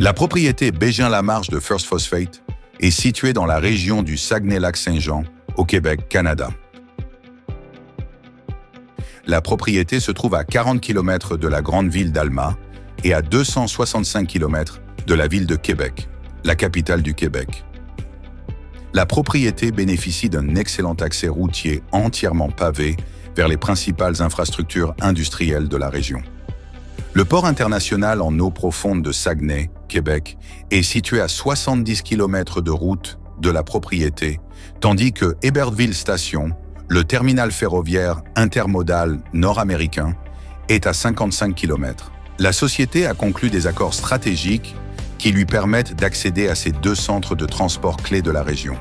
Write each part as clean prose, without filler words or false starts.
La propriété Bégin-Lamarche de First Phosphate est située dans la région du Saguenay-Lac-Saint-Jean, au Québec, Canada. La propriété se trouve à 40 km de la grande ville d'Alma et à 265 km de la ville de Québec, la capitale du Québec. La propriété bénéficie d'un excellent accès routier entièrement pavé vers les principales infrastructures industrielles de la région. Le port international en eau profonde de Saguenay, Québec, est situé à 70 km de route de la propriété, tandis que Hébertville Station, le terminal ferroviaire intermodal nord-américain, est à 55 km. La société a conclu des accords stratégiques qui lui permettent d'accéder à ces deux centres de transport clés de la région.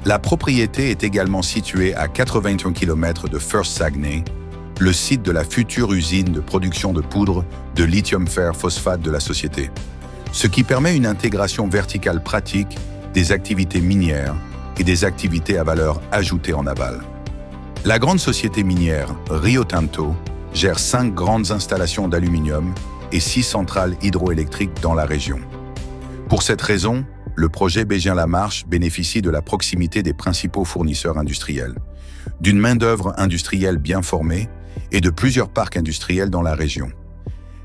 La propriété est également située à 81 km de First Saguenay, le site de la future usine de production de poudre de lithium fer phosphate de la société, ce qui permet une intégration verticale pratique des activités minières et des activités à valeur ajoutée en aval. La grande société minière Rio Tinto gère 5 grandes installations d'aluminium et 6 centrales hydroélectriques dans la région. Pour cette raison, le projet Bégin-Lamarche bénéficie de la proximité des principaux fournisseurs industriels, d'une main-d'œuvre industrielle bien formée et de plusieurs parcs industriels dans la région.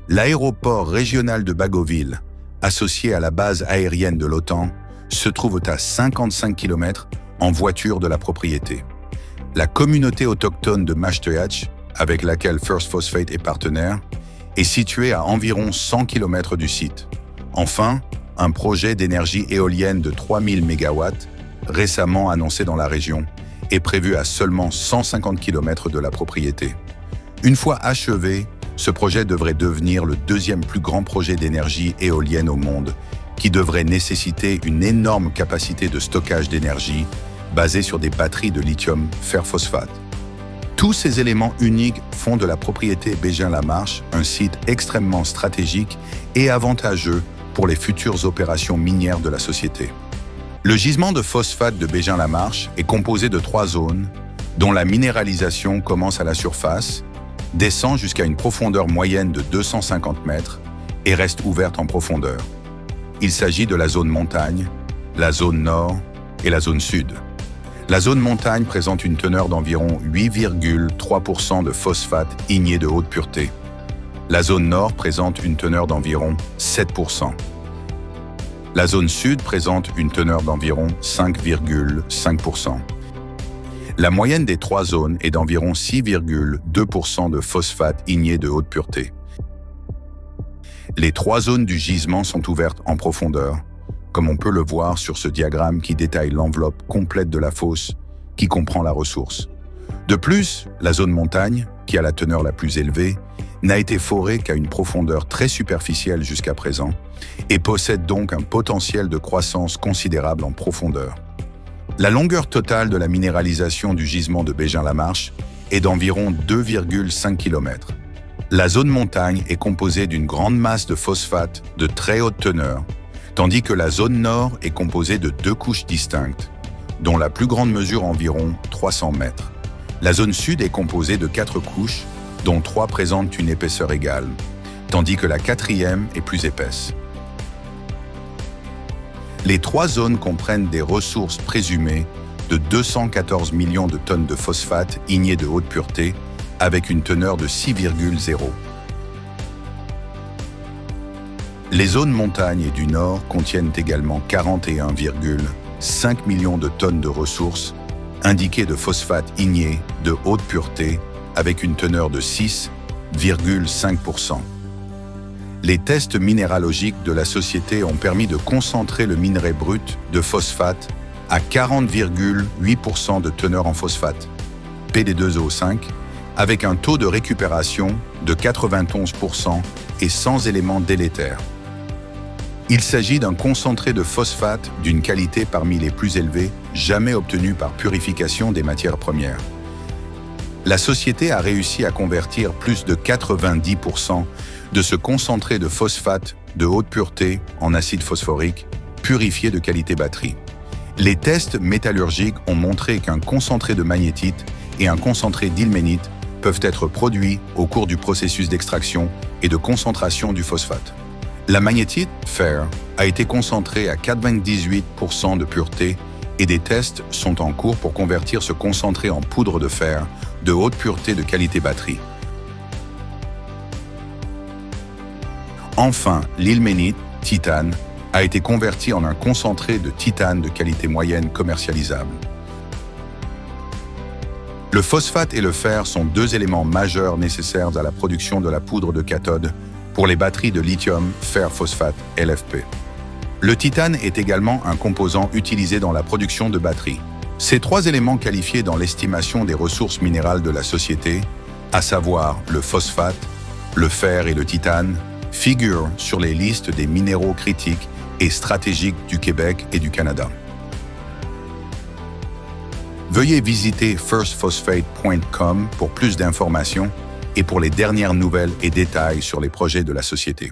L'aéroport régional de Bagotville, associé à la base aérienne de l'OTAN, se trouve à 55 km en voiture de la propriété. La communauté autochtone de Mashteuhatch, avec laquelle First Phosphate est partenaire, est située à environ 100 km du site. Enfin, un projet d'énergie éolienne de 3000 MW, récemment annoncé dans la région, est prévu à seulement 150 km de la propriété. Une fois achevé, ce projet devrait devenir le deuxième plus grand projet d'énergie éolienne au monde, qui devrait nécessiter une énorme capacité de stockage d'énergie basée sur des batteries de lithium fer phosphate. Tous ces éléments uniques font de la propriété Bégin-Lamarche un site extrêmement stratégique et avantageux pour les futures opérations minières de la société. Le gisement de phosphate de Bégin-Lamarche est composé de 3 zones, dont la minéralisation commence à la surface, descend jusqu'à une profondeur moyenne de 250 mètres et reste ouverte en profondeur. Il s'agit de la zone montagne, la zone nord et la zone sud. La zone montagne présente une teneur d'environ 8,3% de phosphate igné de haute pureté. La zone nord présente une teneur d'environ 7%. La zone sud présente une teneur d'environ 5,5%. La moyenne des 3 zones est d'environ 6,2% de phosphate igné de haute pureté. Les 3 zones du gisement sont ouvertes en profondeur, comme on peut le voir sur ce diagramme qui détaille l'enveloppe complète de la fosse qui comprend la ressource. De plus, la zone montagne, qui a la teneur la plus élevée, n'a été forée qu'à une profondeur très superficielle jusqu'à présent et possède donc un potentiel de croissance considérable en profondeur. La longueur totale de la minéralisation du gisement de Bégin-Lamarche est d'environ 2,5 km. La zone montagne est composée d'une grande masse de phosphate de très haute teneur, tandis que la zone nord est composée de 2 couches distinctes, dont la plus grande mesure environ 300 mètres. La zone sud est composée de 4 couches, dont 3 présentent une épaisseur égale, tandis que la 4e est plus épaisse. Les 3 zones comprennent des ressources présumées de 214 millions de tonnes de phosphate igné de haute pureté avec une teneur de 6,0. Les zones montagne et du nord contiennent également 41,5 millions de tonnes de ressources indiquées de phosphate igné de haute pureté avec une teneur de 6,5%. Les tests minéralogiques de la société ont permis de concentrer le minerai brut de phosphate à 40,8% de teneur en phosphate, PD2O5, avec un taux de récupération de 91% et sans éléments délétères. Il s'agit d'un concentré de phosphate d'une qualité parmi les plus élevées jamais obtenu par purification des matières premières. La société a réussi à convertir plus de 90% de ce concentré de phosphate de haute pureté en acide phosphorique purifié de qualité batterie. Les tests métallurgiques ont montré qu'un concentré de magnétite et un concentré d'ilménite peuvent être produits au cours du processus d'extraction et de concentration du phosphate. La magnétite, fer, a été concentrée à 98% de pureté et des tests sont en cours pour convertir ce concentré en poudre de fer de haute pureté de qualité batterie. Enfin, l'ilménite, titane, a été converti en un concentré de titane de qualité moyenne commercialisable. Le phosphate et le fer sont deux éléments majeurs nécessaires à la production de la poudre de cathode pour les batteries de lithium fer phosphate LFP. Le titane est également un composant utilisé dans la production de batteries. Ces trois éléments qualifiés dans l'estimation des ressources minérales de la société, à savoir le phosphate, le fer et le titane, figurent sur les listes des minéraux critiques et stratégiques du Québec et du Canada. Veuillez visiter firstphosphate.com pour plus d'informations et pour les dernières nouvelles et détails sur les projets de la société.